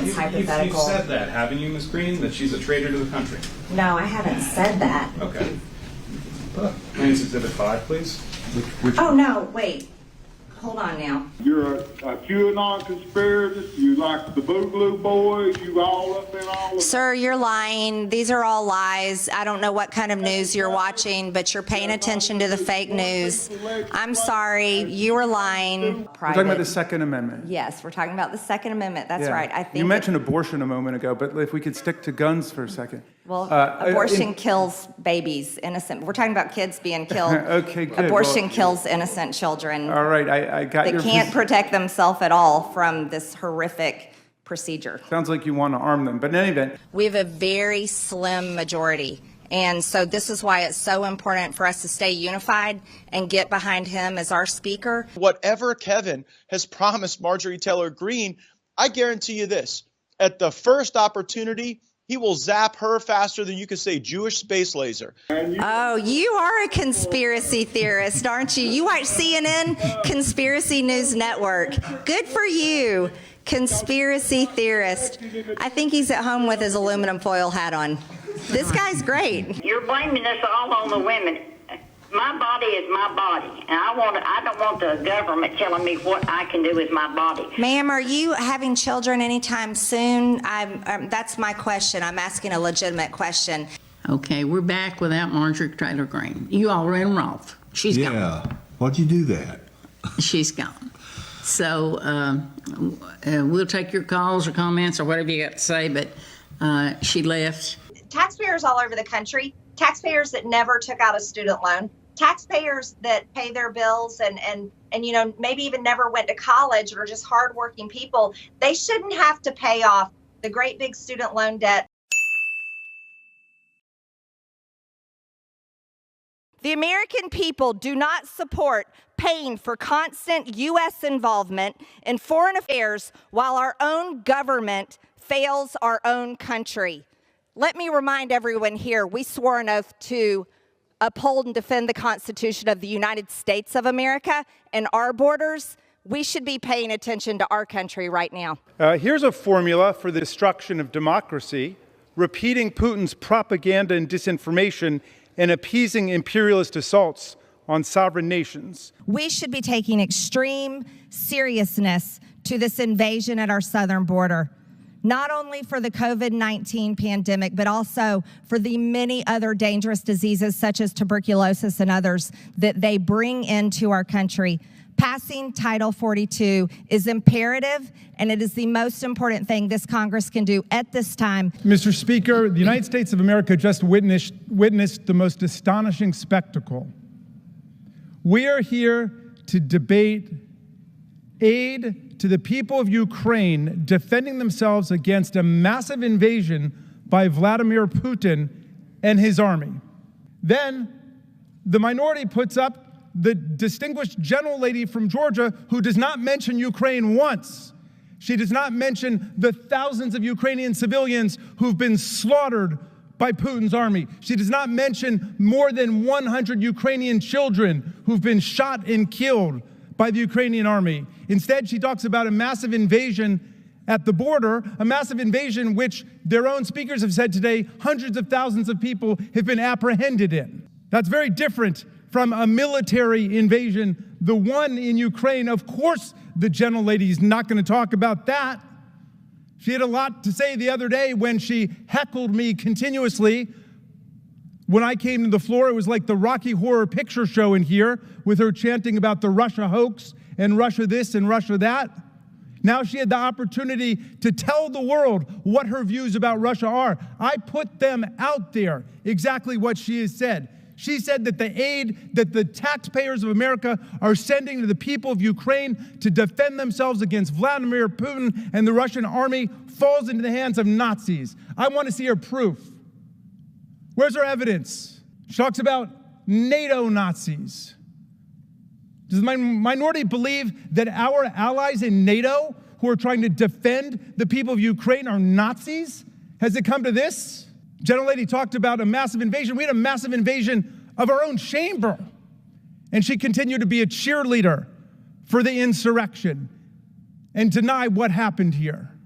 It's hypothetical. You've said that, haven't you, Ms. Greene, that she's a traitor to the country? No, I haven't said that. Okay. Plans Exhibit 5, please. Oh, no, wait. Hold on now. You're a QAnon conspiracist. You like the Boogaloo Boys. You all up in all of Sir, you're lying. These are all lies. I don't know what kind of news you're watching, but you're paying attention to the fake news. I'm sorry. You were lying. We're talking about the Second Amendment. Yes, we're talking about the Second Amendment. That's Yeah. right. I think you mentioned abortion a moment ago, but if we could stick to guns for a second. Well, abortion kills babies, innocent. We're talking about kids being killed. Okay, good. Abortion kills innocent children. All right, I got that your... can't protect themselves at all from this horrific procedure. Sounds like you want to arm them, but in any event... We have a very slim majority, and so this is why it's so important for us to stay unified and get behind him as our speaker. Whatever Kevin has promised Marjorie Taylor Greene, I guarantee you this, at the first opportunity, he will zap her faster than you can say Jewish space laser. Oh, you are a conspiracy theorist, aren't you? You watch CNN, Conspiracy News Network. Good for you, conspiracy theorist. I think he's at home with his aluminum foil hat on. This guy's great. You're blaming us all on the women. My body is my body, and I don't want the government telling me what I can do with my body. Ma'am, are you having children anytime soon? That's my question. I'm asking a legitimate question. Okay, we're back without Marjorie Taylor Greene. You all ran her off. She's gone. Yeah, why'd you do that? She's gone. So we'll take your calls or comments or whatever you got to say, but she left. Taxpayers all over the country, taxpayers that never took out a student loan, taxpayers that pay their bills and you know, maybe even never went to college or just hardworking people, they shouldn't have to pay off the great big student loan debt. The American people do not support paying for constant U.S. involvement in foreign affairs while our own government fails our own country. Let me remind everyone here, we swore an oath to uphold and defend the Constitution of the United States of America and our borders. We should be paying attention to our country right now. Here's a formula for the destruction of democracy: repeating Putin's propaganda and disinformation and appeasing imperialist assaults on sovereign nations. We should be taking extreme seriousness to this invasion at our southern border, not only for the COVID-19 pandemic, but also for the many other dangerous diseases such as tuberculosis and others that they bring into our country. Passing Title 42 is imperative, and it is the most important thing this Congress can do at this time. Mr. Speaker, the United States of America just witnessed the most astonishing spectacle. We are here to debate aid to the people of Ukraine defending themselves against a massive invasion by Vladimir Putin and his army. Then the minority puts up the distinguished general lady from Georgia who does not mention Ukraine once. She does not mention the thousands of Ukrainian civilians who've been slaughtered by Putin's army. She does not mention more than 100 Ukrainian children who've been shot and killed by the Ukrainian army. Instead, she talks about a massive invasion at the border, a massive invasion which their own speakers have said today hundreds of thousands of people have been apprehended in. That's very different from a military invasion, the one in Ukraine. Of course, the general lady is not going to talk about that. She had a lot to say the other day when she heckled me continuously. When I came to the floor, it was like the Rocky Horror Picture Show in here, with her chanting about the Russia hoax and Russia this and Russia that. Now she had the opportunity to tell the world what her views about Russia are. I put them out there, exactly what she has said. She said that the aid that the taxpayers of America are sending to the people of Ukraine to defend themselves against Vladimir Putin and the Russian army falls into the hands of Nazis. I want to see her proof. Where's her evidence? She talks about NATO Nazis. Does the minority believe that our allies in NATO who are trying to defend the people of Ukraine are Nazis? Has it come to this? General Lady talked about a massive invasion. We had a massive invasion of our own chamber. And she continued to be a cheerleader for the insurrection and deny what happened here.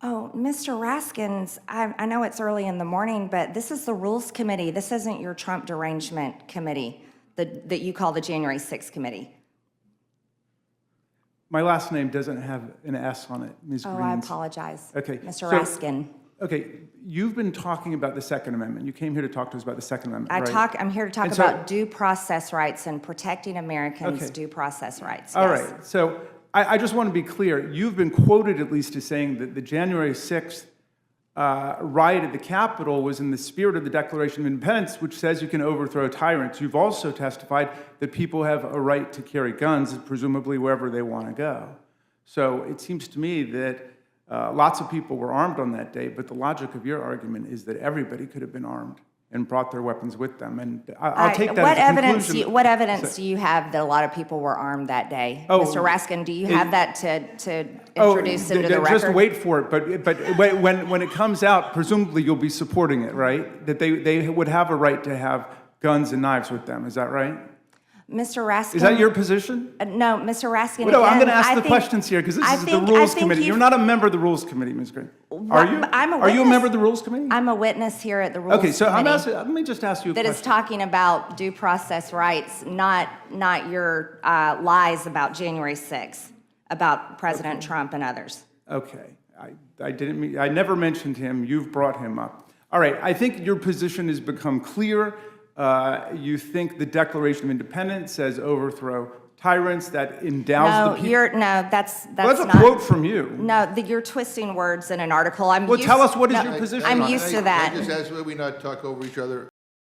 Oh, Mr. Raskins, I know it's early in the morning, but this is the Rules Committee. This isn't your Trump derangement committee that you call the January 6th committee. My last name doesn't have an S on it, Ms. Oh, Greene. I apologize. Okay. Mr. Raskin. Okay, you've been talking about the Second Amendment. You came here to talk to us about the Second Amendment, right? I'm here to talk about due process rights and protecting Americans' due process rights. All yes. right, so I just want to be clear. You've been quoted at least as saying that the January 6th riot at the Capitol was in the spirit of the Declaration of Independence, which says you can overthrow tyrants. You've also testified that people have a right to carry guns, presumably wherever they want to go. So it seems to me that lots of people were armed on that day, but the logic of your argument is that everybody could have been armed and brought their weapons with them. And I'll take that as a conclusion. What evidence do you have that a lot of people were armed that day? Oh, Mr. Raskin, do you have that to introduce into the record? Just wait for it, but when it comes out, presumably you'll be supporting it, right? That they would have a right to have guns and knives with them, is that right? Mr. Raskin. Is that your position? No, Mr. Raskin. Well, no, I'm again, going to ask I the think- questions here because this I is think- the I Rules think Committee. You're not a member of the Rules Committee, Ms. Green. Are you? I'm a Are you a witness. member of the Rules Committee? I'm a witness here at the Rules Okay, so Committee. let me just ask you a that question. is talking about due process rights, not your lies about January 6th, about President Trump and others. Okay, I never mentioned him. You've brought him up. All right, I think your position has become clear. You think the Declaration of Independence says overthrow tyrants, that endows the people. That's That's a not. quote from you. No, you're twisting words in an article. Well, tell us what is your position I'm on it. used to that. Can I just ask that we not talk over each other?